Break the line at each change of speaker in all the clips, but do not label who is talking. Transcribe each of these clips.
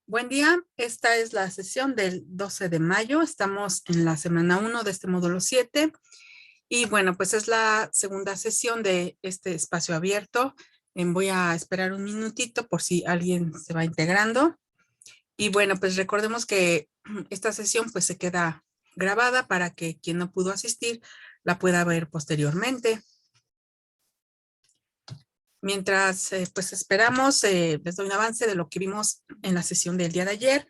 Buen día, esta es la sesión del 12 de mayo. Estamos en la semana 1 de este módulo 7 y bueno, pues es la segunda sesión de este espacio abierto. Voy a esperar un minutito por si alguien se va integrando. Y bueno, pues recordemos que esta sesión pues se queda grabada para que quien no pudo asistir la pueda ver posteriormente. Mientras pues esperamos, les doy un avance de lo que vimos en la sesión del día de ayer.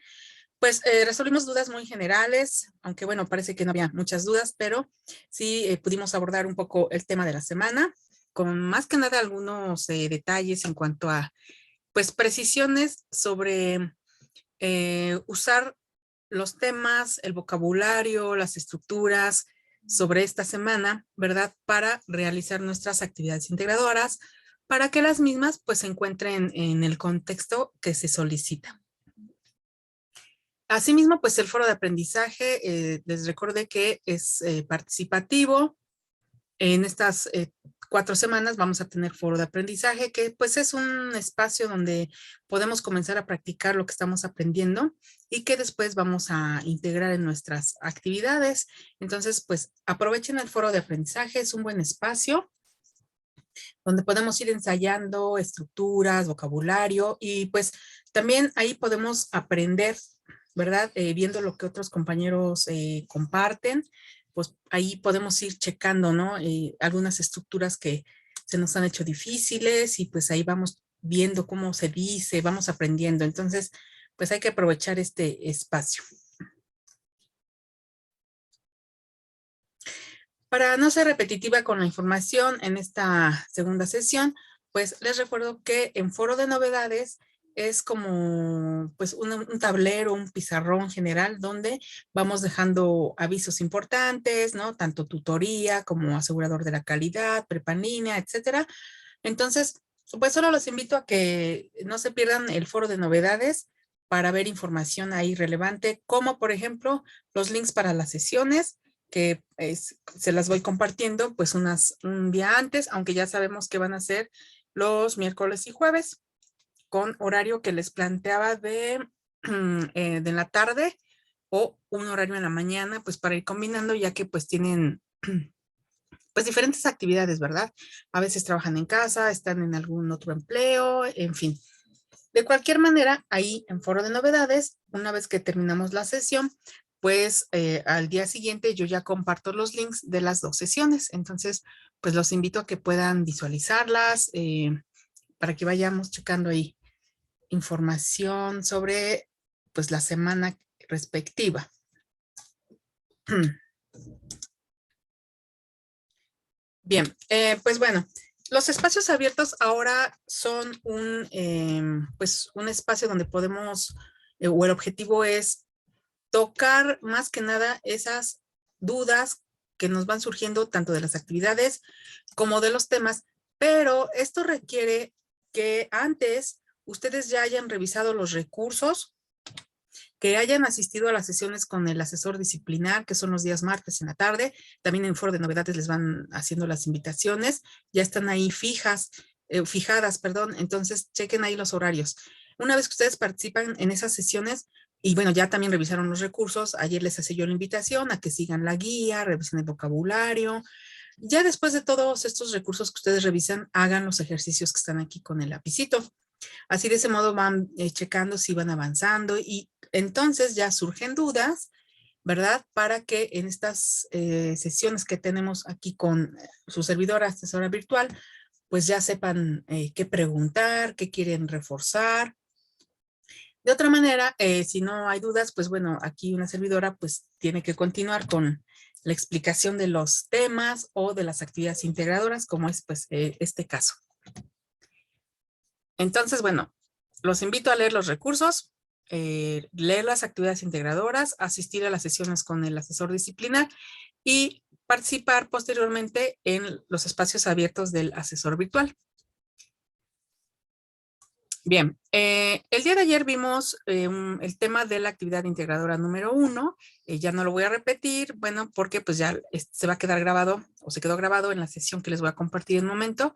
Pues resolvimos dudas muy generales, aunque bueno, parece que no había muchas dudas, pero sí pudimos abordar un poco el tema de la semana, con más que nada algunos detalles en cuanto a, pues, precisiones sobre usar los temas, el vocabulario, las estructuras sobre esta semana, ¿verdad? Para realizar nuestras actividades integradoras, para que las mismas pues se encuentren en el contexto que se solicita. Asimismo, pues el foro de aprendizaje, les recordé que es participativo. En estas 4 semanas vamos a tener foro de aprendizaje, que pues es un espacio donde podemos comenzar a practicar lo que estamos aprendiendo y que después vamos a integrar en nuestras actividades. Entonces, pues aprovechen el foro de aprendizaje, es un buen espacio donde podemos ir ensayando estructuras, vocabulario y pues también ahí podemos aprender, ¿verdad? Viendo lo que otros compañeros comparten, pues ahí podemos ir checando, ¿no? Algunas estructuras que se nos han hecho difíciles y pues ahí vamos viendo cómo se dice, vamos aprendiendo. Entonces, pues hay que aprovechar este espacio. Para no ser repetitiva con la información en esta segunda sesión, pues les recuerdo que en foro de novedades es como pues un tablero, un pizarrón general donde vamos dejando avisos importantes, ¿no? Tanto tutoría como asegurador de la calidad, prepa en línea, etcétera. Entonces, pues solo los invito a que no se pierdan el foro de novedades para ver información ahí relevante, como por ejemplo los links para las sesiones, que se las voy compartiendo pues un día antes, aunque ya sabemos que van a ser los miércoles y jueves, con horario que les planteaba de la tarde o un horario en la mañana, pues para ir combinando, ya que pues tienen pues diferentes actividades, ¿verdad? A veces trabajan en casa, están en algún otro empleo, en fin. De cualquier manera, ahí en foro de novedades, una vez que terminamos la sesión, pues al día siguiente yo ya comparto los links de las 2 sesiones. Entonces, pues los invito a que puedan visualizarlas para que vayamos checando ahí información sobre pues la semana respectiva. Bien, pues bueno, los espacios abiertos ahora son pues un espacio donde podemos, o el objetivo es tocar más que nada esas dudas que nos van surgiendo tanto de las actividades como de los temas, pero esto requiere que antes ustedes ya hayan revisado los recursos, que hayan asistido a las sesiones con el asesor disciplinar, que son los días martes en la tarde. También en foro de novedades les van haciendo las invitaciones, ya están ahí fijadas, perdón, entonces chequen ahí los horarios. Una vez que ustedes participan en esas sesiones, y bueno, ya también revisaron los recursos, ayer les hacía yo la invitación a que sigan la guía, revisen el vocabulario. Ya después de todos estos recursos que ustedes revisan, hagan los ejercicios que están aquí con el lapicito. Así de ese modo van checando si van avanzando y entonces ya surgen dudas, ¿verdad? Para que en estas sesiones que tenemos aquí con su servidora asesora virtual, pues ya sepan qué preguntar, qué quieren reforzar. De otra manera, si no hay dudas, pues bueno, aquí una servidora pues tiene que continuar con la explicación de los temas o de las actividades integradoras, como es pues este caso. Entonces, bueno, los invito a leer los recursos, leer las actividades integradoras, asistir a las sesiones con el asesor disciplinar y participar posteriormente en los espacios abiertos del asesor virtual. Bien, el día de ayer vimos el tema de la actividad integradora número 1, ya no lo voy a repetir, bueno, porque pues ya se va a quedar grabado o se quedó grabado en la sesión que les voy a compartir en un momento.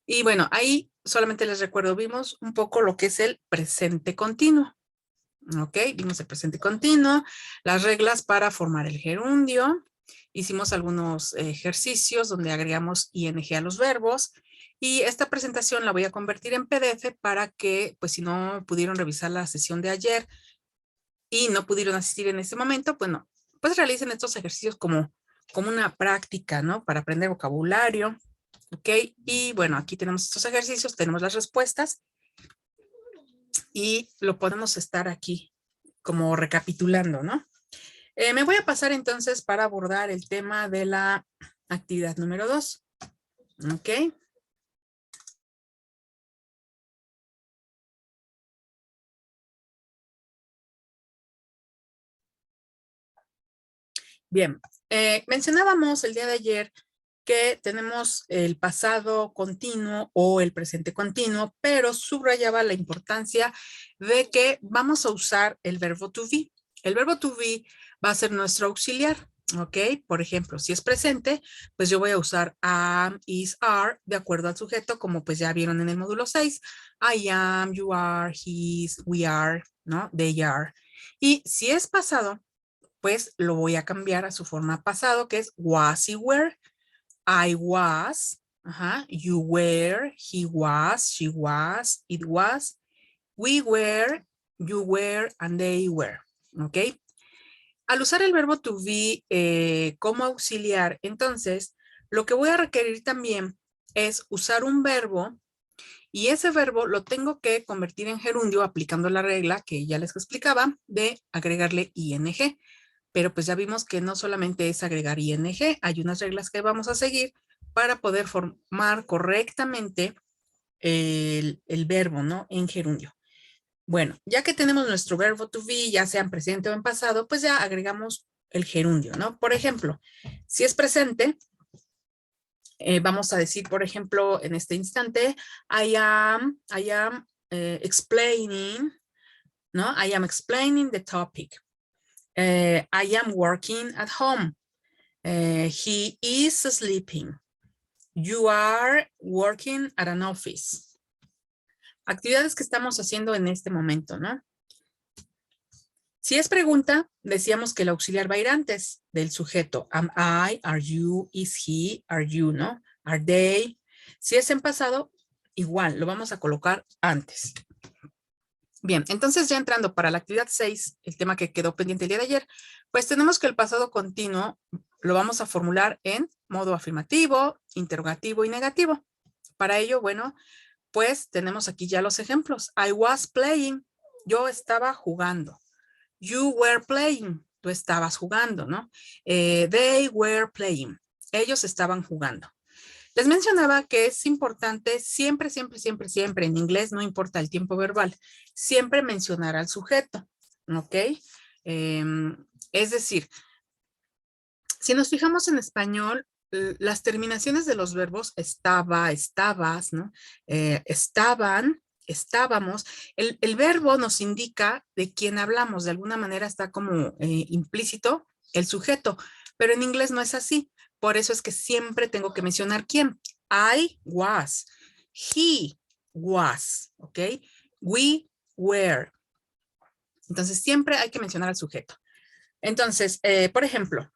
Y bueno, ahí solamente les recuerdo, vimos un poco lo que es el presente continuo. Ok, vimos el presente continuo, las reglas para formar el gerundio. Hicimos algunos ejercicios donde agregamos ing a los verbos. Y esta presentación la voy a convertir en PDF para que, pues si no pudieron revisar la sesión de ayer y no pudieron asistir en este momento, pues no, pues realicen estos ejercicios como una práctica, ¿no? Para aprender vocabulario, ¿ok? Y bueno, aquí tenemos estos ejercicios, tenemos las respuestas y lo podemos estar aquí como recapitulando, ¿no? Me voy a pasar entonces para abordar el tema de la actividad número 2, ¿ok? Bien, mencionábamos el día de ayer que tenemos el pasado continuo o el presente continuo, pero subrayaba la importancia de que vamos a usar el verbo to be. El verbo to be va a ser nuestro auxiliar, ¿ok? Por ejemplo, si es presente, pues yo voy a usar am, is, are, de acuerdo al sujeto, como pues ya vieron en el módulo 6. I am, you are, he is, we are, ¿no? They are. Y si es pasado, pues lo voy a cambiar a su forma pasado, que es was y were. I was, you were, he was, she was, it was, we were, you were, and they were. ¿Ok? Al usar el verbo to be como auxiliar, entonces, lo que voy a requerir también es usar un verbo y ese verbo lo tengo que convertir en gerundio aplicando la regla que ya les explicaba de agregarle ing. Pero pues ya vimos que no solamente es agregar ing, hay unas reglas que vamos a seguir para poder formar correctamente el verbo, ¿no? En gerundio. Bueno, ya que tenemos nuestro verbo to be, ya sea en presente o en pasado, pues ya agregamos el gerundio, ¿no? Por ejemplo, si es presente, vamos a decir, por ejemplo, en este instante, I am explaining, ¿no? I am explaining the topic. I am working at home. He is sleeping. You are working at an office. Actividades que estamos haciendo en este momento, ¿no? Si es pregunta, decíamos que el auxiliar va a ir antes del sujeto. Am I, are you, is he, are you, ¿no? Are they. Si es en pasado, igual, lo vamos a colocar antes. Bien, entonces ya entrando para la actividad 6, el tema que quedó pendiente el día de ayer, pues tenemos que el pasado continuo lo vamos a formular en modo afirmativo, interrogativo y negativo. Para ello, bueno, pues tenemos aquí ya los ejemplos. I was playing, yo estaba jugando. You were playing, tú estabas jugando, ¿no? They were playing, ellos estaban jugando. Les mencionaba que es importante siempre, siempre, siempre, siempre, en inglés no importa el tiempo verbal, siempre mencionar al sujeto, ¿ok? Es decir, si nos fijamos en español, las terminaciones de los verbos estaba, estabas, ¿no? Estaban, estábamos. El verbo nos indica de quién hablamos, de alguna manera está como implícito el sujeto, pero en inglés no es así. Por eso es que siempre tengo que mencionar quién. I was, he was, ¿ok? We were. Entonces siempre hay que mencionar al sujeto. Entonces, por ejemplo,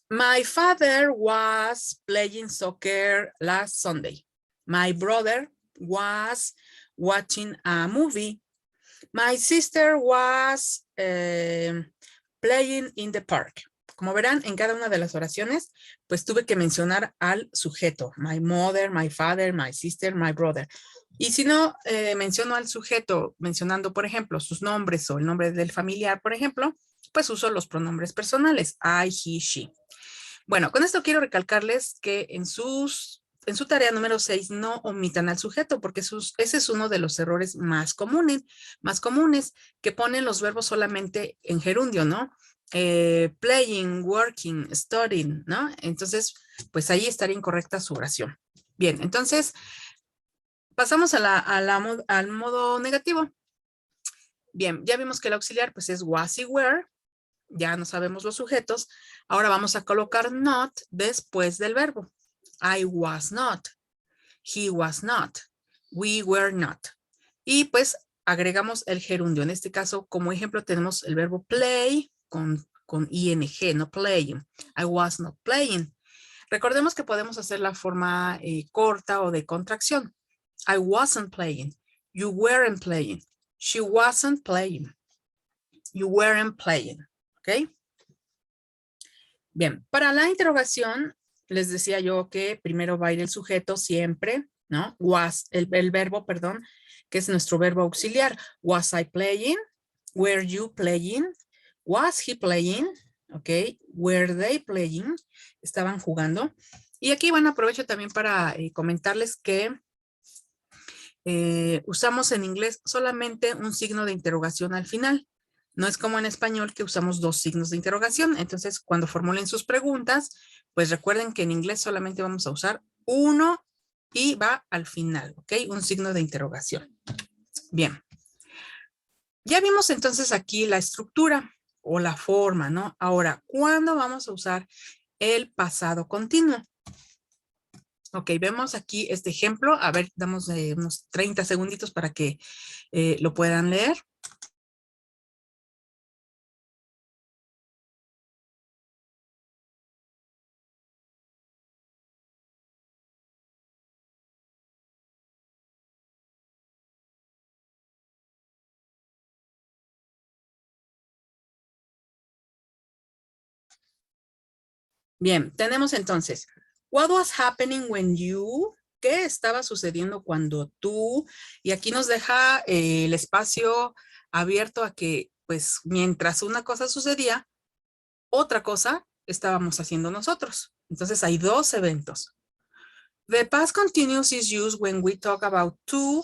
my father was playing soccer last Sunday. My brother was watching a movie. My sister was playing in the park. Como verán, en cada una de las oraciones, pues tuve que mencionar al sujeto. My mother, my father, my sister, my brother. Y si no menciono al sujeto mencionando, por ejemplo, sus nombres o el nombre del familiar, por ejemplo, pues uso los pronombres personales. I, he, she. Bueno, con esto quiero recalcarles que en su tarea número 6 no omitan al sujeto porque ese es uno de los errores más comunes, que ponen los verbos solamente en gerundio, ¿no? Playing, working, studying, ¿no? Entonces, pues ahí estaría incorrecta su oración. Bien, entonces, pasamos al modo negativo. Bien, ya vimos que el auxiliar pues es was y were. Ya no sabemos los sujetos. Ahora vamos a colocar not después del verbo. I was not. He was not. We were not. Y pues agregamos el gerundio. En este caso, como ejemplo, tenemos el verbo play con ing, no playing. I was not playing. Recordemos que podemos hacer la forma corta o de contracción. I wasn't playing. You weren't playing. She wasn't playing. You weren't playing. ¿Ok? Bien, para la interrogación, les decía yo que primero va a ir el sujeto siempre, ¿no? Was, el verbo, perdón, que es nuestro verbo auxiliar. Was I playing? Were you playing? Was he playing? ¿Ok? Were they playing? Estaban jugando. Y aquí, bueno, aprovecho también para comentarles que usamos en inglés solamente un signo de interrogación al final. No es como en español que usamos dos signos de interrogación. Entonces, cuando formulen sus preguntas, pues recuerden que en inglés solamente vamos a usar uno y va al final, ¿ok? Un signo de interrogación. Bien. Ya vimos entonces aquí la estructura o la forma, ¿no? Ahora, ¿cuándo vamos a usar el pasado continuo? Ok, vemos aquí este ejemplo. A ver, damos unos 30 segunditos para que lo puedan leer. Bien, tenemos entonces, what was happening when you, ¿qué estaba sucediendo cuando tú? Y aquí nos deja el espacio abierto a que, pues, mientras una cosa sucedía, otra cosa estábamos haciendo nosotros. Entonces hay dos eventos. The past continuous is used when we talk about two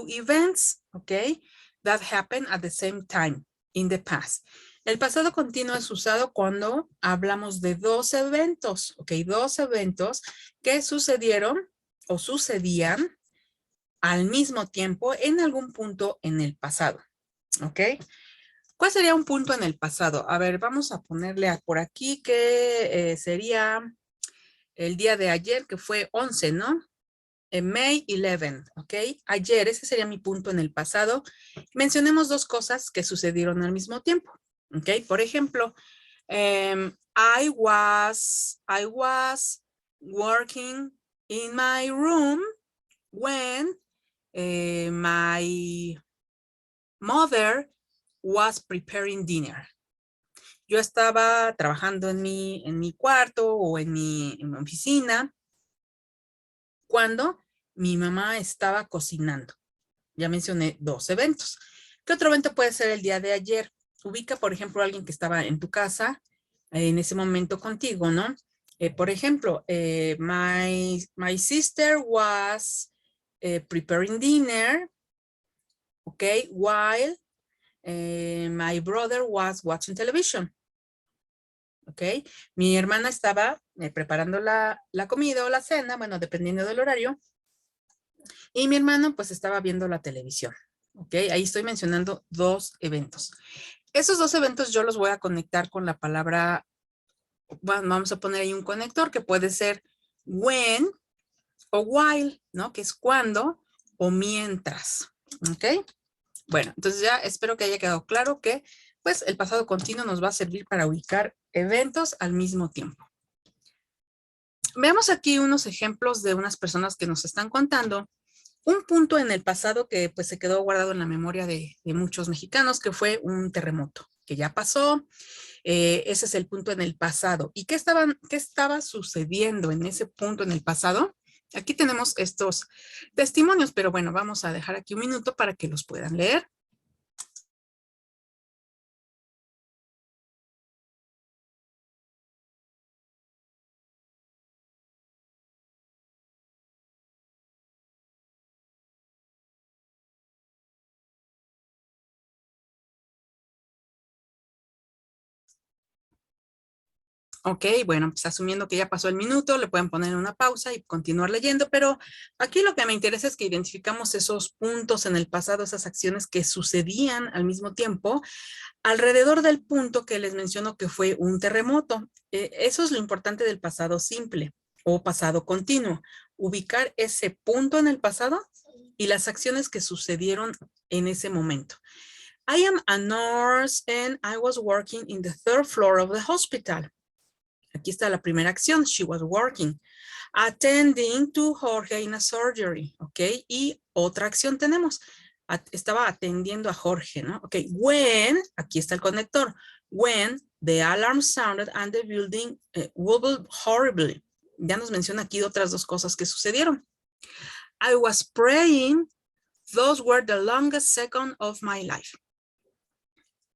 events, okay, that happen at the same time in the past. El pasado continuo es usado cuando hablamos de dos eventos, ok, dos eventos que sucedieron o sucedían al mismo tiempo en algún punto en el pasado, ok. ¿Cuál sería un punto en el pasado? A ver, vamos a ponerle por aquí que sería el día de ayer, que fue 11, ¿no? May 11, ¿ok? Ayer, ese sería mi punto en el pasado. Mencionemos dos cosas que sucedieron al mismo tiempo, ¿ok? Por ejemplo, I was working in my room when my mother was preparing dinner. Yo estaba trabajando en mi cuarto o en mi oficina cuando mi mamá estaba cocinando. Ya mencioné dos eventos. ¿Qué otro evento puede ser el día de ayer? Ubica, por ejemplo, a alguien que estaba en tu casa en ese momento contigo, ¿no? Por ejemplo, my sister was preparing dinner, okay, while my brother was watching television. ¿Ok? Mi hermana estaba preparando la comida o la cena, bueno, dependiendo del horario, y mi hermano pues estaba viendo la televisión. ¿Ok? Ahí estoy mencionando dos eventos. Esos dos eventos yo los voy a conectar con la palabra, bueno, vamos a poner ahí un conector que puede ser when o while, ¿no? Que es cuando o mientras. ¿Ok? Bueno, entonces ya espero que haya quedado claro que pues el pasado continuo nos va a servir para ubicar eventos al mismo tiempo. Veamos aquí unos ejemplos de unas personas que nos están contando un punto en el pasado que pues se quedó guardado en la memoria de muchos mexicanos, que fue un terremoto, que ya pasó. Ese es el punto en el pasado. ¿Y qué estaba sucediendo en ese punto en el pasado? Aquí tenemos estos testimonios, pero bueno, vamos a dejar aquí un minuto para que los puedan leer. Ok, bueno, pues asumiendo que ya pasó el minuto, le pueden poner una pausa y continuar leyendo, pero aquí lo que me interesa es que identificamos esos puntos en el pasado, esas acciones que sucedían al mismo tiempo, alrededor del punto que les menciono que fue un terremoto. Eso es lo importante del pasado simple o pasado continuo, ubicar ese punto en el pasado y las acciones que sucedieron en ese momento. I am a nurse and I was working in the third floor of the hospital. Aquí está la primera acción. She was working. Attending to Jorge in a surgery. Ok. Y otra acción tenemos. Estaba atendiendo a Jorge, ¿no? Ok. When, aquí está el conector. When the alarm sounded and the building wobbled horribly. Ya nos menciona aquí otras dos cosas que sucedieron. I was praying. Those were the longest seconds of my life.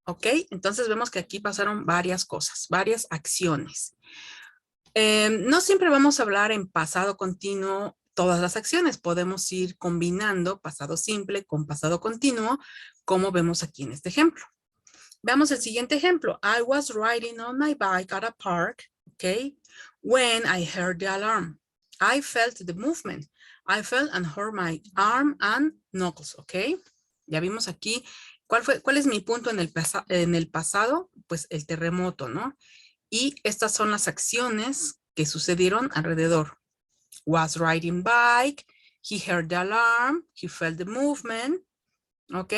Ok, entonces vemos que aquí pasaron varias cosas, varias acciones. No siempre vamos a hablar en pasado continuo todas las acciones. Podemos ir combinando pasado simple con pasado continuo, como vemos aquí en este ejemplo. Veamos el siguiente ejemplo. I was riding on my bike at a park, okay, when I heard the alarm. I felt the movement. I felt and hurt my arm and knuckles, okay. Ya vimos aquí, ¿cuál es mi punto en el pasado? Pues el terremoto, ¿no? Y estas son las acciones que sucedieron alrededor. Was riding bike, he heard the alarm, he felt the movement, ¿ok?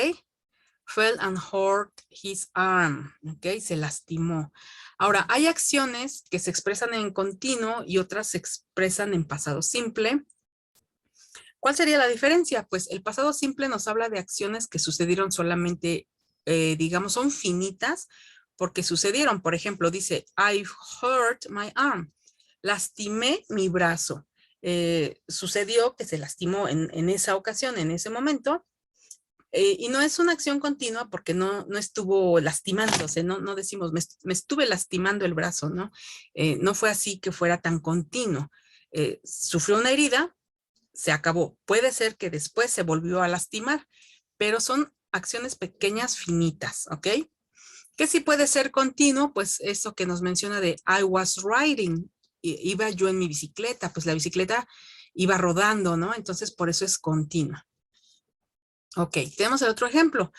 Fell and hurt his arm, ¿ok? Se lastimó. Ahora, hay acciones que se expresan en continuo y otras se expresan en pasado simple. ¿Cuál sería la diferencia? Pues el pasado simple nos habla de acciones que sucedieron solamente, digamos, son finitas, porque sucedieron. Por ejemplo, dice, I hurt my arm. Lastimé mi brazo. Sucedió que se lastimó en esa ocasión, en ese momento. Y no es una acción continua porque no estuvo lastimándose, no decimos, me estuve lastimando el brazo, ¿no? No fue así que fuera tan continuo. Sufrió una herida, se acabó. Puede ser que después se volvió a lastimar, pero son acciones pequeñas, finitas, ¿ok? Que sí puede ser continuo, pues eso que nos menciona de I was riding, iba yo en mi bicicleta, pues la bicicleta iba rodando, ¿no? Entonces por eso es continua. Ok, tenemos el otro ejemplo.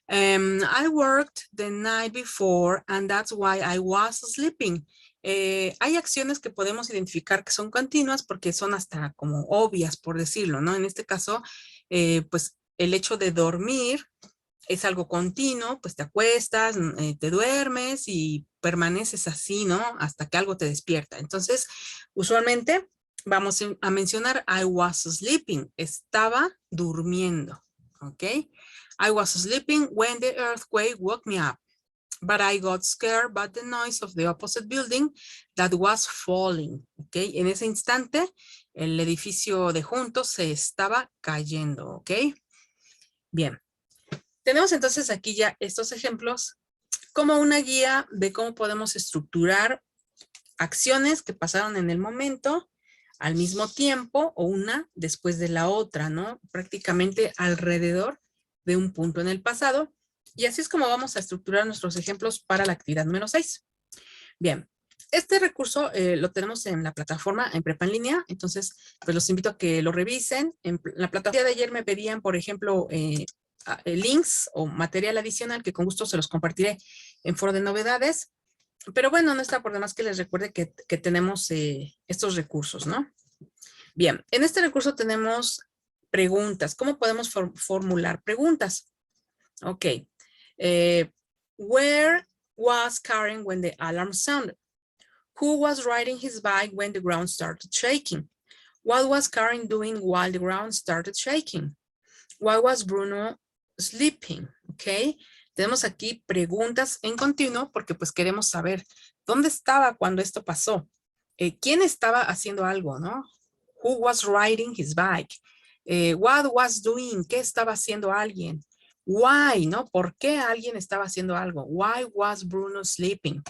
I worked the night before and that's why I was sleeping. Hay acciones que podemos identificar que son continuas porque son hasta como obvias, por decirlo, ¿no? En este caso, pues el hecho de dormir es algo continuo, pues te acuestas, te duermes y permaneces así, ¿no? Hasta que algo te despierta. Entonces, usualmente vamos a mencionar I was sleeping, estaba durmiendo, ¿ok? I was sleeping when the earthquake woke me up, but I got scared by the noise of the opposite building that was falling, ¿ok? En ese instante, el edificio de juntos se estaba cayendo, ¿ok? Bien. Tenemos entonces aquí ya estos ejemplos como una guía de cómo podemos estructurar acciones que pasaron en el momento, al mismo tiempo o una después de la otra, ¿no? Prácticamente alrededor de un punto en el pasado. Y así es como vamos a estructurar nuestros ejemplos para la actividad número 6. Bien, este recurso lo tenemos en la plataforma en Prepa en línea, entonces pues los invito a que lo revisen. En la plataforma de ayer me pedían, por ejemplo, links o material adicional que con gusto se los compartiré en foro de novedades. Pero bueno, no está por demás que les recuerde que tenemos estos recursos, ¿no? Bien, en este recurso tenemos preguntas. ¿Cómo podemos formular preguntas? Ok. Where was Karen when the alarm sounded? Who was riding his bike when the ground started shaking? What was Karen doing while the ground started shaking? Why was Bruno sleeping? Ok. Tenemos aquí preguntas en continuo porque pues queremos saber dónde estaba cuando esto pasó. ¿Quién estaba haciendo algo, no? Who was riding his bike? What was doing? ¿Qué estaba haciendo alguien? Why, ¿no? ¿Por qué alguien estaba haciendo algo? Why was Bruno sleeping?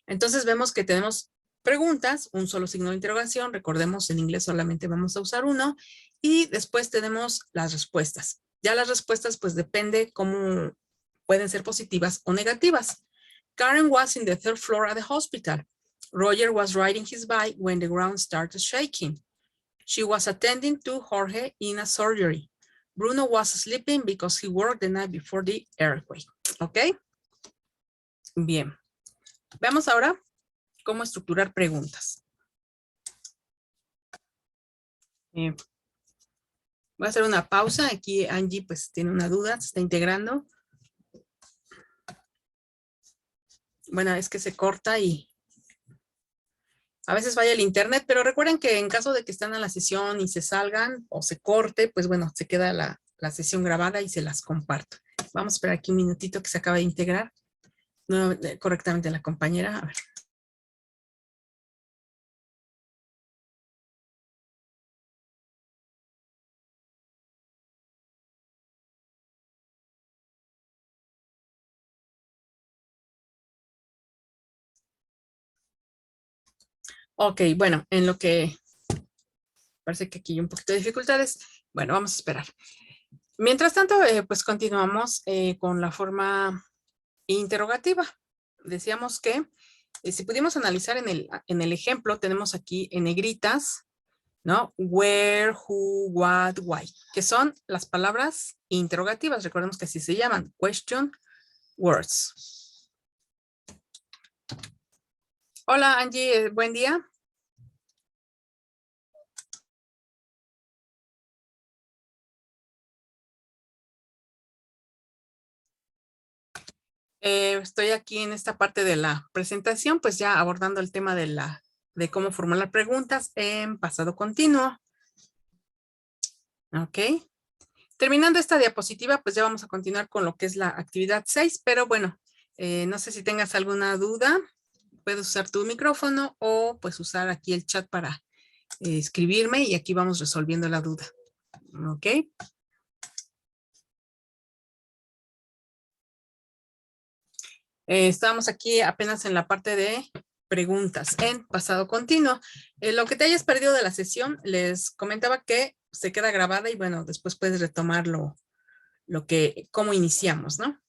Entonces vemos que tenemos preguntas, un solo signo de interrogación. Recordemos, en inglés solamente vamos a usar uno. Y después tenemos las respuestas. Ya las respuestas pues depende cómo pueden ser positivas o negativas. Karen was in the third floor at the hospital. Roger was riding his bike when the ground started shaking. She was attending to Jorge in a surgery. Bruno was sleeping because he worked the night before the earthquake. ¿Ok? Bien. Veamos ahora cómo estructurar preguntas. Voy a hacer una pausa. Aquí Angie pues tiene una duda, se está integrando. Bueno, es que se corta y a veces falla el internet, pero recuerden que en caso de que estén en la sesión y se salgan o se corte, pues bueno, se queda la sesión grabada y se las comparto. Vamos a esperar aquí un minutito que se acaba de integrar correctamente la compañera. A ver. Ok, bueno, en lo que parece que aquí hay un poquito de dificultades. Bueno, vamos a esperar. Mientras tanto, pues continuamos con la forma interrogativa. Decíamos que si pudimos analizar en el ejemplo, tenemos aquí en negritas, ¿no? Where, who, what, why, que son las palabras interrogativas. Recordemos que así se llaman, question words. Hola Angie, buen día. Estoy aquí en esta parte de la presentación, pues ya abordando el tema de cómo formular preguntas en pasado continuo. Ok. Terminando esta diapositiva, pues ya vamos a continuar con lo que es la actividad 6, pero bueno, no sé si tengas alguna duda, puedes usar tu micrófono o pues usar aquí el chat para escribirme y aquí vamos resolviendo la duda. Ok. Estábamos aquí apenas en la parte de preguntas en pasado continuo. Lo que te hayas perdido de la sesión, les comentaba que se queda grabada y bueno, después puedes retomarlo cómo iniciamos, ¿no?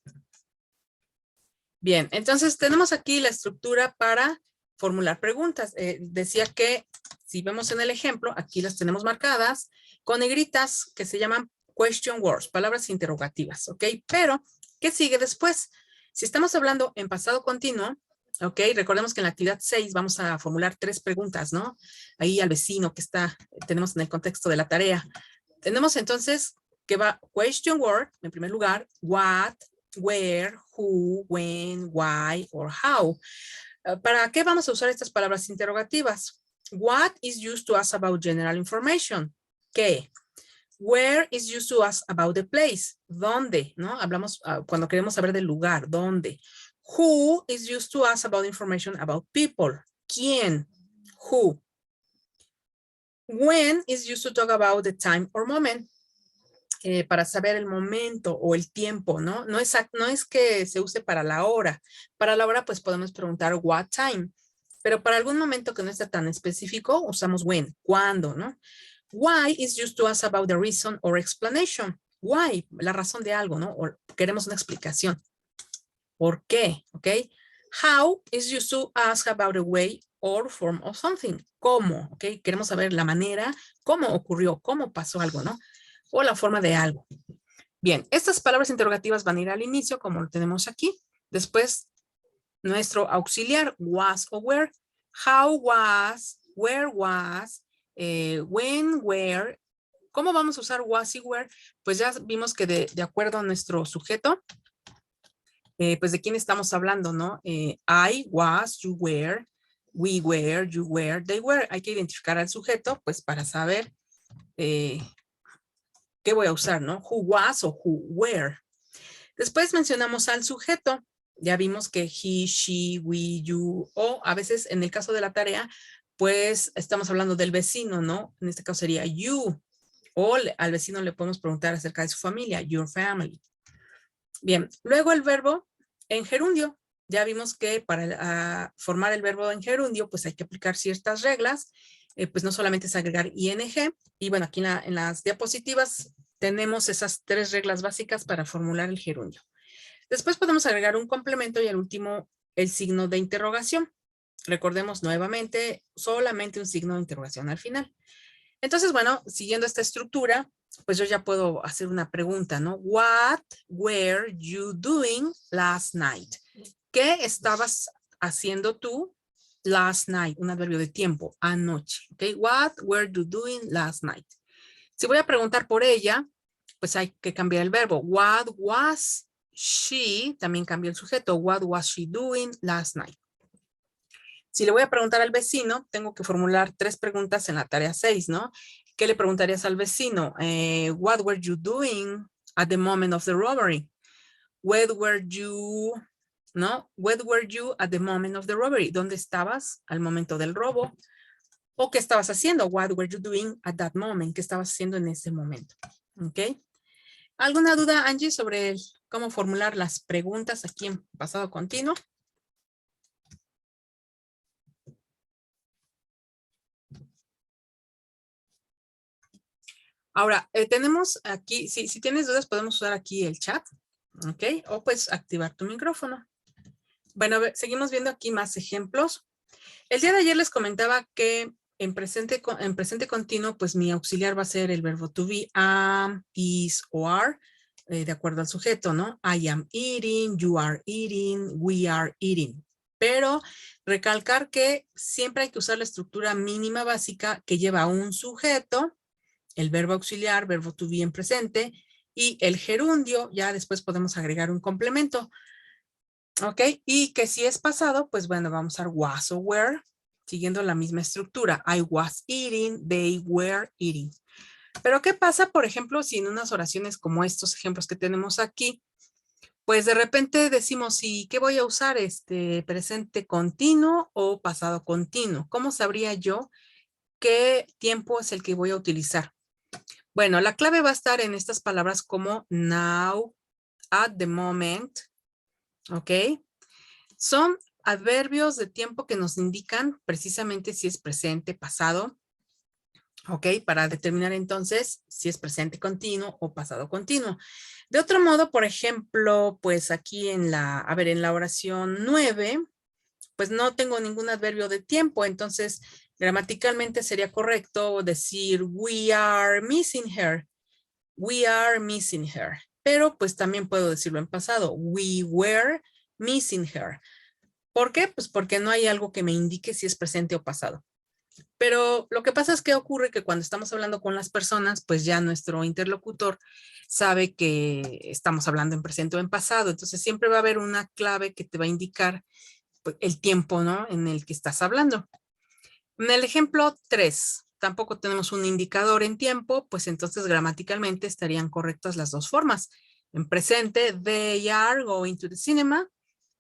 Bien, entonces tenemos aquí la estructura para formular preguntas. Decía que si vemos en el ejemplo, aquí las tenemos marcadas con negritas que se llaman question words, palabras interrogativas, ¿ok? Pero, ¿qué sigue después? Si estamos hablando en pasado continuo, ¿ok? Recordemos que en la actividad 6 vamos a formular 3 preguntas, ¿no? Ahí al vecino que tenemos en el contexto de la tarea. Tenemos entonces que va question word, en primer lugar, what, where, who, when, why, or how. ¿Para qué vamos a usar estas palabras interrogativas? What is used to ask about general information? ¿Qué? Where is used to ask about the place? ¿Dónde? ¿No? Hablamos cuando queremos saber del lugar, ¿dónde? Who is used to ask about information about people? ¿Quién? Who? When is used to talk about the time or moment? Para saber el momento o el tiempo, ¿no? No es que se use para la hora. Para la hora, pues podemos preguntar what time. Pero para algún momento que no está tan específico, usamos when, cuándo, ¿no? Why is used to ask about the reason or explanation. Why, la razón de algo, ¿no? O queremos una explicación. ¿Por qué? ¿Ok? How is used to ask about the way or form of something. ¿Cómo? ¿Ok? Queremos saber la manera, cómo ocurrió, cómo pasó algo, ¿no? O la forma de algo. Bien, estas palabras interrogativas van a ir al inicio, como lo tenemos aquí. Después, nuestro auxiliar, was o where. How was, where was, when, where. ¿Cómo vamos a usar was y where? Pues ya vimos que de acuerdo a nuestro sujeto, pues de quién estamos hablando, ¿no? I was, you were, we were, you were, they were. Hay que identificar al sujeto, pues para saber ¿qué voy a usar, no? Who was o who were. Después mencionamos al sujeto. Ya vimos que he, she, we, you, o a veces en el caso de la tarea, pues estamos hablando del vecino, ¿no? En este caso sería you. O al vecino le podemos preguntar acerca de su familia, your family. Bien, luego el verbo en gerundio. Ya vimos que para formar el verbo en gerundio, pues hay que aplicar ciertas reglas. Pues no solamente es agregar ing. Y bueno, aquí en las diapositivas tenemos esas 3 reglas básicas para formular el gerundio. Después podemos agregar un complemento y al último el signo de interrogación. Recordemos nuevamente, solamente un signo de interrogación al final. Entonces, bueno, siguiendo esta estructura, pues yo ya puedo hacer una pregunta, ¿no? What were you doing last night? ¿Qué estabas haciendo tú last night? Un adverbio de tiempo, anoche, ¿ok? What were you doing last night? Si voy a preguntar por ella, pues hay que cambiar el verbo. What was she? También cambia el sujeto. What was she doing last night? Si le voy a preguntar al vecino, tengo que formular 3 preguntas en la tarea 6, ¿no? ¿Qué le preguntarías al vecino? What were you doing at the moment of the robbery? Where were you, ¿no? Where were you at the moment of the robbery? ¿Dónde estabas al momento del robo? ¿O qué estabas haciendo? What were you doing at that moment? ¿Qué estabas haciendo en ese momento? ¿Ok? ¿Alguna duda, Angie, sobre cómo formular las preguntas aquí en pasado continuo? Ahora, tenemos aquí, si tienes dudas, podemos usar aquí el chat, ¿ok? O pues activar tu micrófono. Bueno, seguimos viendo aquí más ejemplos. El día de ayer les comentaba que en presente continuo, pues mi auxiliar va a ser el verbo to be, am, is o are, de acuerdo al sujeto, ¿no? I am eating, you are eating, we are eating. Pero recalcar que siempre hay que usar la estructura mínima básica que lleva un sujeto, el verbo auxiliar, verbo to be en presente, y el gerundio, ya después podemos agregar un complemento. ¿Ok? Y que si es pasado, pues bueno, vamos a usar was o were, siguiendo la misma estructura. I was eating, they were eating. Pero ¿qué pasa, por ejemplo, si en unas oraciones como estos ejemplos que tenemos aquí, pues de repente decimos, ¿y qué voy a usar? ¿Presente continuo o pasado continuo? ¿Cómo sabría yo qué tiempo es el que voy a utilizar? Bueno, la clave va a estar en estas palabras como now, at the moment, ¿ok? Son adverbios de tiempo que nos indican precisamente si es presente, pasado, ¿ok? Para determinar entonces si es presente continuo o pasado continuo. De otro modo, por ejemplo, pues aquí en la oración 9, pues no tengo ningún adverbio de tiempo, entonces gramaticalmente sería correcto decir we are missing her. We are missing her. Pero pues también puedo decirlo en pasado. We were missing her. ¿Por qué? Pues porque no hay algo que me indique si es presente o pasado. Pero lo que pasa es que ocurre que cuando estamos hablando con las personas, pues ya nuestro interlocutor sabe que estamos hablando en presente o en pasado. Entonces siempre va a haber una clave que te va a indicar pues, el tiempo, ¿no? En el que estás hablando. En el ejemplo 3, tampoco tenemos un indicador en tiempo, pues entonces gramaticalmente estarían correctas las dos formas. En presente, they are going to the cinema,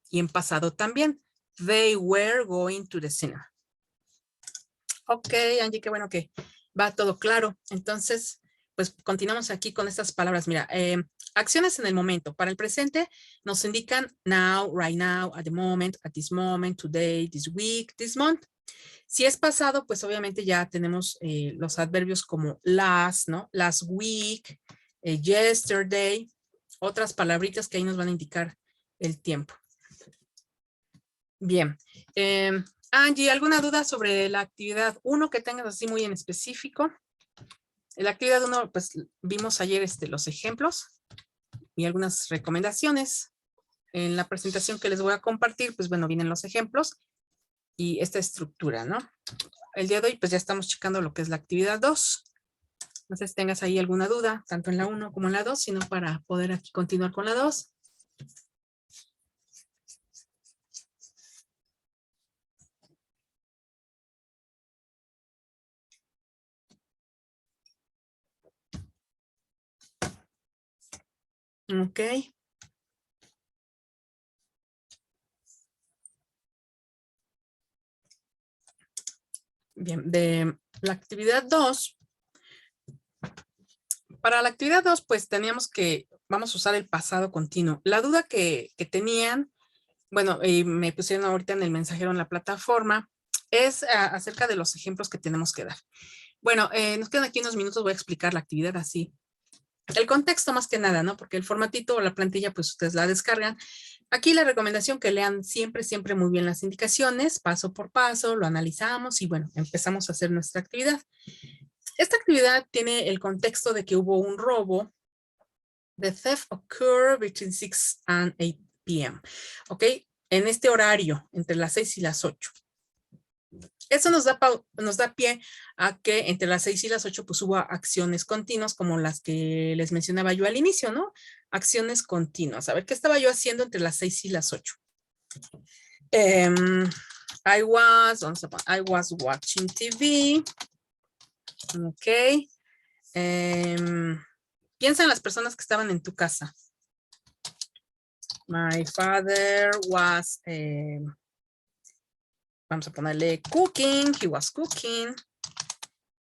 y en pasado también, they were going to the cinema. Ok, Angie, qué bueno que va todo claro. Entonces, pues continuamos aquí con estas palabras. Mira, acciones en el momento. Para el presente nos indican now, right now, at the moment, at this moment, today, this week, this month. Si es pasado, pues obviamente ya tenemos los adverbios como last, ¿no? Last week, yesterday, otras palabritas que ahí nos van a indicar el tiempo. Bien. Angie, ¿alguna duda sobre la actividad 1 que tengas así muy en específico? En la actividad 1, pues vimos ayer los ejemplos y algunas recomendaciones. En la presentación que les voy a compartir, pues bueno, vienen los ejemplos y esta estructura, ¿no? El día de hoy, pues ya estamos checando lo que es la actividad 2. No sé si tengas ahí alguna duda, tanto en la 1 como en la 2, sino para poder aquí continuar con la 2. Ok. Bien, de la actividad 2, para la actividad 2, pues teníamos que, vamos a usar el pasado continuo. La duda que tenían, bueno, y me pusieron ahorita en el mensajero en la plataforma, es acerca de los ejemplos que tenemos que dar. Bueno, nos quedan aquí unos minutos, voy a explicar la actividad así. El contexto más que nada, ¿no? Porque el formatito o la plantilla, pues ustedes la descargan. Aquí la recomendación que lean siempre, siempre muy bien las indicaciones, paso por paso, lo analizamos y bueno, empezamos a hacer nuestra actividad. Esta actividad tiene el contexto de que hubo un robo. The theft occurred between 6 and 8 p.m. ¿Ok? En este horario, entre las 6 y las 8. Eso nos da pie a que entre las 6 y las 8 pues hubo acciones continuas como las que les mencionaba yo al inicio, ¿no? Acciones continuas. A ver, ¿qué estaba yo haciendo entre las 6 y las 8? I was watching TV. Ok. Piensa en las personas que estaban en tu casa. My father was, vamos a ponerle cooking. He was cooking.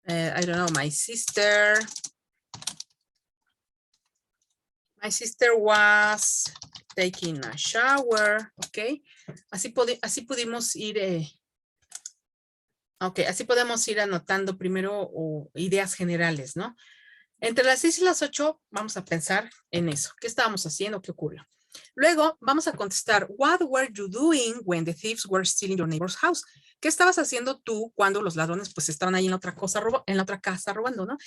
I don't know, my sister. My sister was taking a shower. Ok. Así pudimos ir. Ok, así podemos ir anotando primero ideas generales, ¿no? Entre las 6 y las 8 vamos a pensar en eso. ¿Qué estábamos haciendo? ¿Qué ocurrió? Luego vamos a contestar, what were you doing when the thieves were stealing your neighbor's house? ¿Qué estabas haciendo tú cuando los ladrones pues estaban ahí en la otra casa robando, ¿no?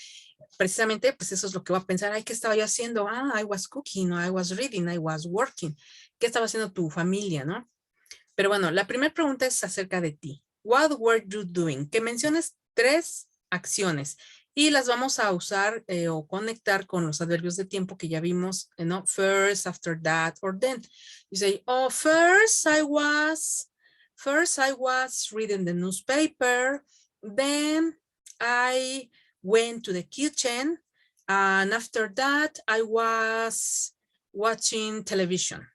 Precisamente pues eso es lo que va a pensar, ay, ¿qué estaba yo haciendo? Ah, I was cooking, I was reading, I was working. ¿Qué estaba haciendo tu familia, no? Pero bueno, la primera pregunta es acerca de ti. What were you doing? Que menciones 3 acciones y las vamos a usar o conectar con los adverbios de tiempo que ya vimos, ¿no? First, after that, or then. You say, oh, first I was reading the newspaper. Then I went to the kitchen. And after that, I was watching television.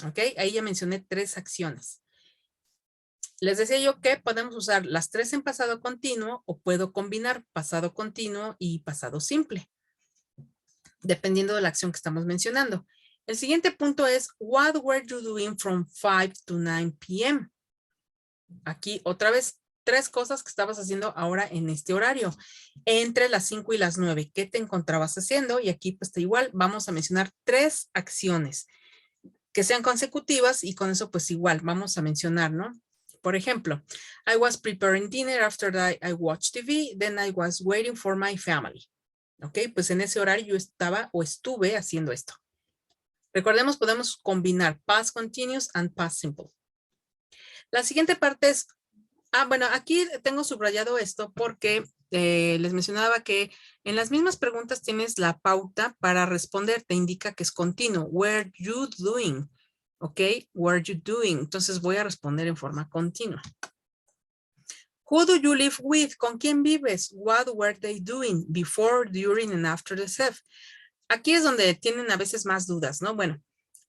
¿Ok? Ahí ya mencioné 3 acciones. Les decía yo que podemos usar las 3 en pasado continuo o puedo combinar pasado continuo y pasado simple, dependiendo de la acción que estamos mencionando. El siguiente punto es, what were you doing from 5 to 9 p.m.? Aquí otra vez, 3 cosas que estabas haciendo ahora en este horario. Entre las 5 y las 9, ¿qué te encontrabas haciendo? Y aquí pues igual vamos a mencionar 3 acciones que sean consecutivas y con eso pues igual vamos a mencionar, ¿no? Por ejemplo, I was preparing dinner after that I watched TV, then I was waiting for my family. ¿Ok? Pues en ese horario yo estaba o estuve haciendo esto. Recordemos, podemos combinar past continuous and past simple. La siguiente parte es, bueno, aquí tengo subrayado esto porque les mencionaba que en las mismas preguntas tienes la pauta para responder, te indica que es continuo. Were you doing? ¿Ok? Were you doing? Entonces voy a responder en forma continua. Who do you live with? ¿Con quién vives? What were they doing before, during, and after the theft? Aquí es donde tienen a veces más dudas, ¿no? Bueno,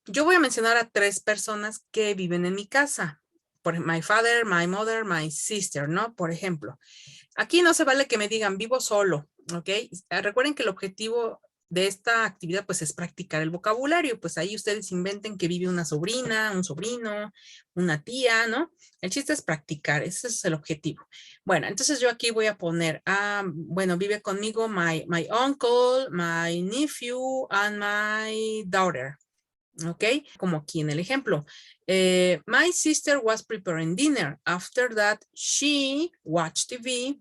yo voy a mencionar a 3 personas que viven en mi casa. Por my father, my mother, my sister, ¿no? Por ejemplo. Aquí no se vale que me digan vivo solo, ¿ok? Recuerden que el objetivo de esta actividad pues es practicar el vocabulario, pues ahí ustedes inventen que vive una sobrina, un sobrino, una tía, ¿no? El chiste es practicar, ese es el objetivo. Bueno, entonces yo aquí voy a poner, bueno, vive conmigo my uncle, my nephew, and my daughter. ¿Ok? Como aquí en el ejemplo. My sister was preparing dinner. After that, she watched TV.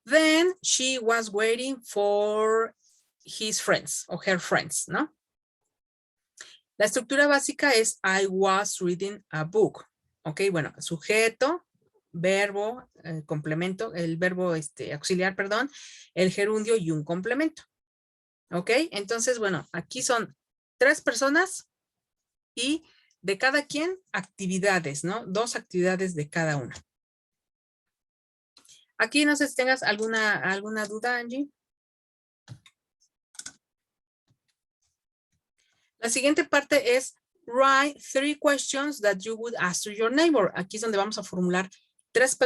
Then she was waiting for his friends o her friends, ¿no? La estructura básica es I was reading a book. ¿Ok? Bueno, sujeto, verbo, complemento, el verbo auxiliar, perdón, el gerundio y un complemento. ¿Ok? Entonces, bueno, aquí son 3 personas y de cada quien actividades, ¿no? 2 actividades de cada una. Aquí no sé si tengas alguna duda, Angie. La siguiente parte es write 3 questions that you would ask to your neighbor. Aquí es donde vamos a formular 3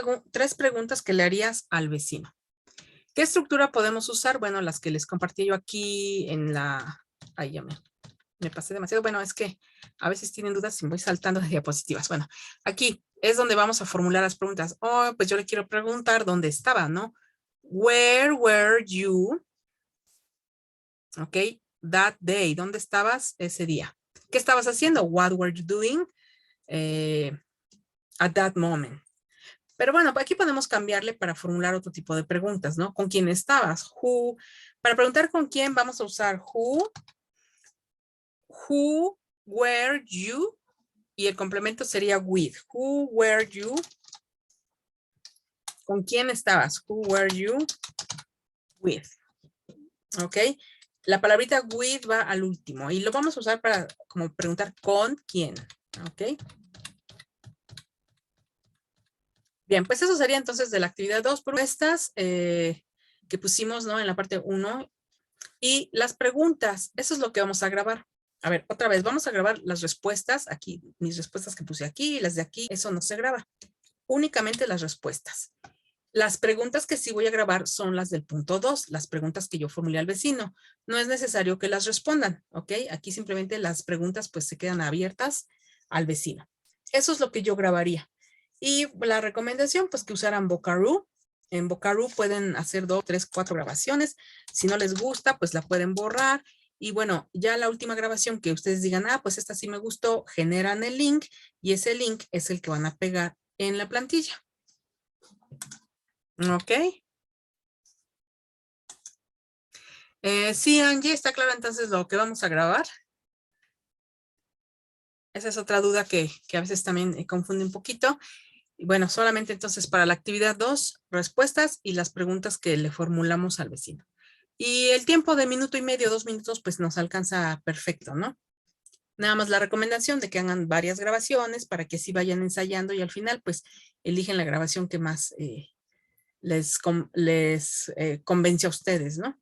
preguntas que le harías al vecino. ¿Qué estructura podemos usar? Bueno, las que les compartí yo aquí en la... Ahí ya me pasé demasiado. Bueno, es que a veces tienen dudas y me voy saltando de diapositivas. Bueno, aquí es donde vamos a formular las preguntas. Oh, pues yo le quiero preguntar dónde estaba, ¿no? Where were you? Ok, that day. ¿Dónde estabas ese día? ¿Qué estabas haciendo? What were you doing at that moment? Pero bueno, aquí podemos cambiarle para formular otro tipo de preguntas, ¿no? ¿Con quién estabas? Who. Para preguntar con quién vamos a usar who were you, y el complemento sería with. Who were you ¿Con quién estabas? Who were you with? ¿Ok? La palabrita with va al último y lo vamos a usar para como preguntar con quién. ¿Ok? Bien, pues eso sería entonces de la actividad 2 propuestas que pusimos, ¿no? En la parte 1. Y las preguntas, eso es lo que vamos a grabar. A ver, otra vez, vamos a grabar las respuestas aquí, mis respuestas que puse aquí y las de aquí, eso no se graba. Únicamente las respuestas. Las preguntas que sí voy a grabar son las del punto 2, las preguntas que yo formulé al vecino. No es necesario que las respondan, ¿ok? Aquí simplemente las preguntas pues se quedan abiertas al vecino. Eso es lo que yo grabaría. Y la recomendación pues que usaran Vocaro. En Vocaro pueden hacer 2, 3, 4 grabaciones. Si no les gusta pues la pueden borrar. Y bueno, ya la última grabación que ustedes digan, ah, pues esta sí me gustó, generan el link y ese link es el que van a pegar en la plantilla. Ok. Sí, Angie, está claro entonces lo que vamos a grabar. Esa es otra duda que a veces también confunde un poquito. Y bueno, solamente entonces para la actividad 2, respuestas y las preguntas que le formulamos al vecino. Y el tiempo de 1.5, 2 minutos, pues nos alcanza perfecto, ¿no? Nada más la recomendación de que hagan varias grabaciones para que así vayan ensayando y al final, pues, eligen la grabación que más les convence a ustedes, ¿no?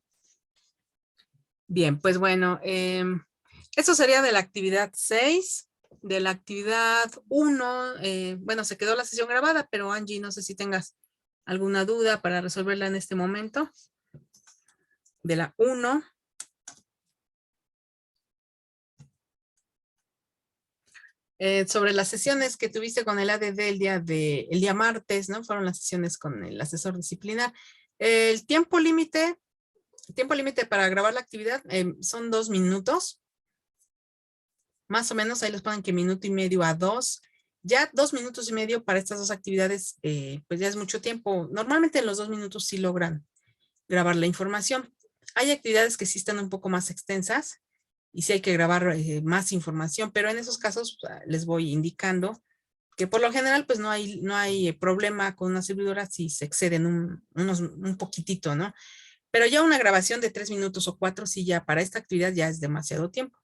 Bien, pues bueno, eso sería de la actividad 6. De la actividad 1, bueno, se quedó la sesión grabada, pero Angie, no sé si tengas alguna duda para resolverla en este momento. De la 1. Sobre las sesiones que tuviste con el ADD el día martes, ¿no? Fueron las sesiones con el asesor disciplinar. El tiempo límite para grabar la actividad son 2 minutos. Más o menos ahí les ponen que 1.5 a 2. Ya 2 minutos y medio para estas dos actividades, pues ya es mucho tiempo. Normalmente en los 2 minutos sí logran grabar la información. Hay actividades que sí están un poco más extensas y sí hay que grabar más información, pero en esos casos les voy indicando que por lo general pues no hay problema con una servidora si se exceden un poquitito, ¿no? Pero ya una grabación de 3 minutos o 4, sí ya para esta actividad ya es demasiado tiempo.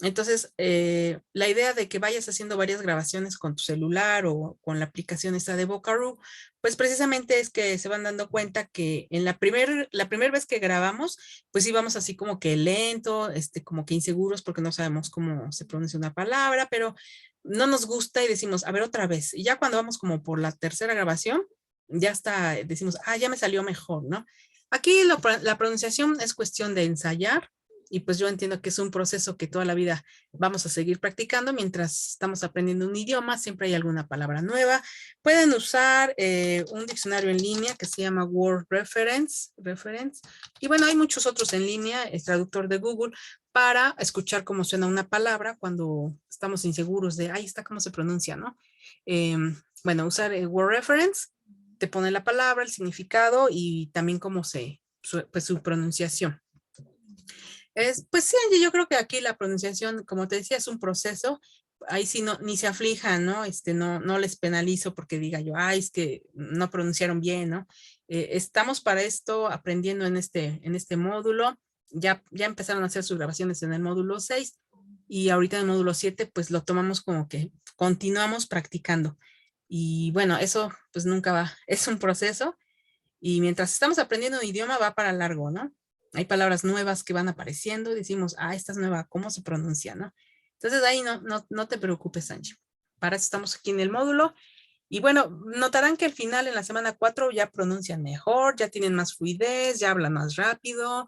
Entonces, la idea de que vayas haciendo varias grabaciones con tu celular o con la aplicación esta de Vocaro, pues precisamente es que se van dando cuenta que en la primera vez que grabamos, pues íbamos así como que lento, como que inseguros porque no sabemos cómo se pronuncia una palabra, pero no nos gusta y decimos, a ver otra vez. Y ya cuando vamos como por la tercera grabación, ya está, decimos, ah, ya me salió mejor, ¿no? Aquí la pronunciación es cuestión de ensayar y pues yo entiendo que es un proceso que toda la vida vamos a seguir practicando mientras estamos aprendiendo un idioma, siempre hay alguna palabra nueva. Pueden usar un diccionario en línea que se llama Word Reference, y bueno, hay muchos otros en línea, el traductor de Google, para escuchar cómo suena una palabra cuando estamos inseguros de, ahí está cómo se pronuncia, ¿no? Bueno, usar el Word Reference te pone la palabra, el significado y también cómo pues su pronunciación. Pues sí, Angie, yo creo que aquí la pronunciación, como te decía, es un proceso. Ahí sí ni se aflijan, ¿no? No les penalizo porque diga yo, ay, es que no pronunciaron bien, ¿no? Estamos para esto aprendiendo en este módulo. Ya empezaron a hacer sus grabaciones en el módulo 6 y ahorita en el módulo 7 pues lo tomamos como que continuamos practicando. Y bueno, eso pues nunca va, es un proceso y mientras estamos aprendiendo un idioma va para largo, ¿no? Hay palabras nuevas que van apareciendo y decimos, ah, esta es nueva, ¿cómo se pronuncia, no? Entonces ahí no te preocupes, Angie. Para eso estamos aquí en el módulo. Y bueno, notarán que al final, en la semana 4, ya pronuncian mejor, ya tienen más fluidez, ya hablan más rápido,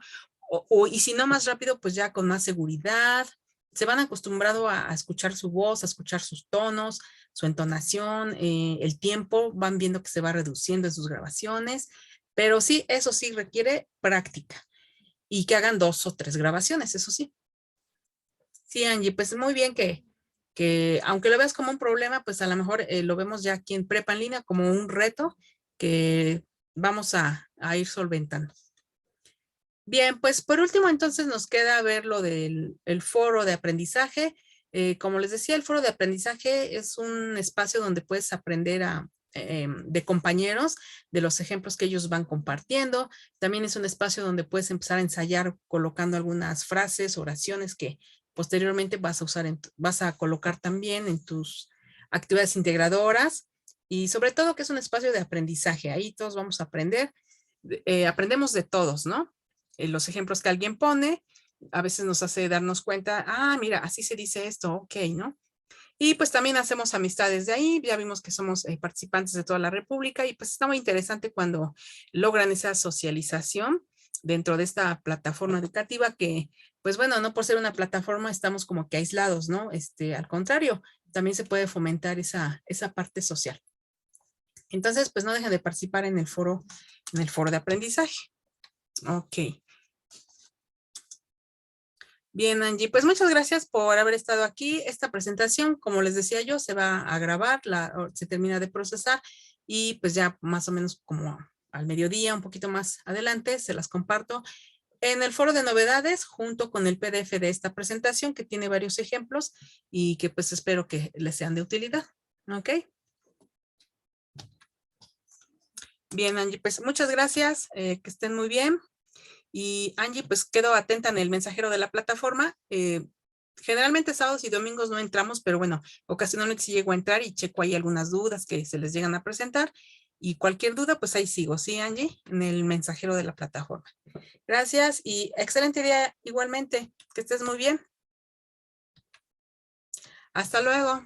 y si no más rápido, pues ya con más seguridad. Se van acostumbrado a escuchar su voz, a escuchar sus tonos, su entonación, el tiempo, van viendo que se va reduciendo en sus grabaciones, pero sí, eso sí requiere práctica y que hagan 2 o 3 grabaciones, eso sí. Sí, Angie, pues muy bien que aunque lo veas como un problema, pues a lo mejor lo vemos ya aquí en Prepa en línea como un reto que vamos a ir solventando. Bien, pues por último entonces nos queda ver lo del foro de aprendizaje. Como les decía, el foro de aprendizaje es un espacio donde puedes aprender a de compañeros, de los ejemplos que ellos van compartiendo. También es un espacio donde puedes empezar a ensayar colocando algunas frases, oraciones que posteriormente vas a usar, vas a colocar también en tus actividades integradoras. Y sobre todo que es un espacio de aprendizaje. Ahí todos vamos a aprender. Aprendemos de todos, ¿no? Los ejemplos que alguien pone a veces nos hace darnos cuenta, mira, así se dice esto, ok, ¿no? Y pues también hacemos amistades de ahí, ya vimos que somos participantes de toda la República y pues está muy interesante cuando logran esa socialización dentro de esta plataforma educativa que, pues bueno, no por ser una plataforma estamos como que aislados, ¿no? Al contrario, también se puede fomentar esa parte social. Entonces, pues no dejen de participar en el foro de aprendizaje. Ok. Bien, Angie, pues muchas gracias por haber estado aquí. Esta presentación, como les decía yo, se va a grabar, se termina de procesar y pues ya más o menos como al mediodía, un poquito más adelante, se las comparto en el foro de novedades junto con el PDF de esta presentación que tiene varios ejemplos y que pues espero que les sean de utilidad. ¿Ok? Bien, Angie, pues muchas gracias, que estén muy bien. Y Angie, pues quedo atenta en el mensajero de la plataforma. Generalmente sábados y domingos no entramos, pero bueno, ocasionalmente sí llego a entrar y checo ahí algunas dudas que se les llegan a presentar. Y cualquier duda, pues ahí sigo, ¿sí, Angie? En el mensajero de la plataforma. Gracias y excelente día igualmente. Que estés muy bien. Hasta luego.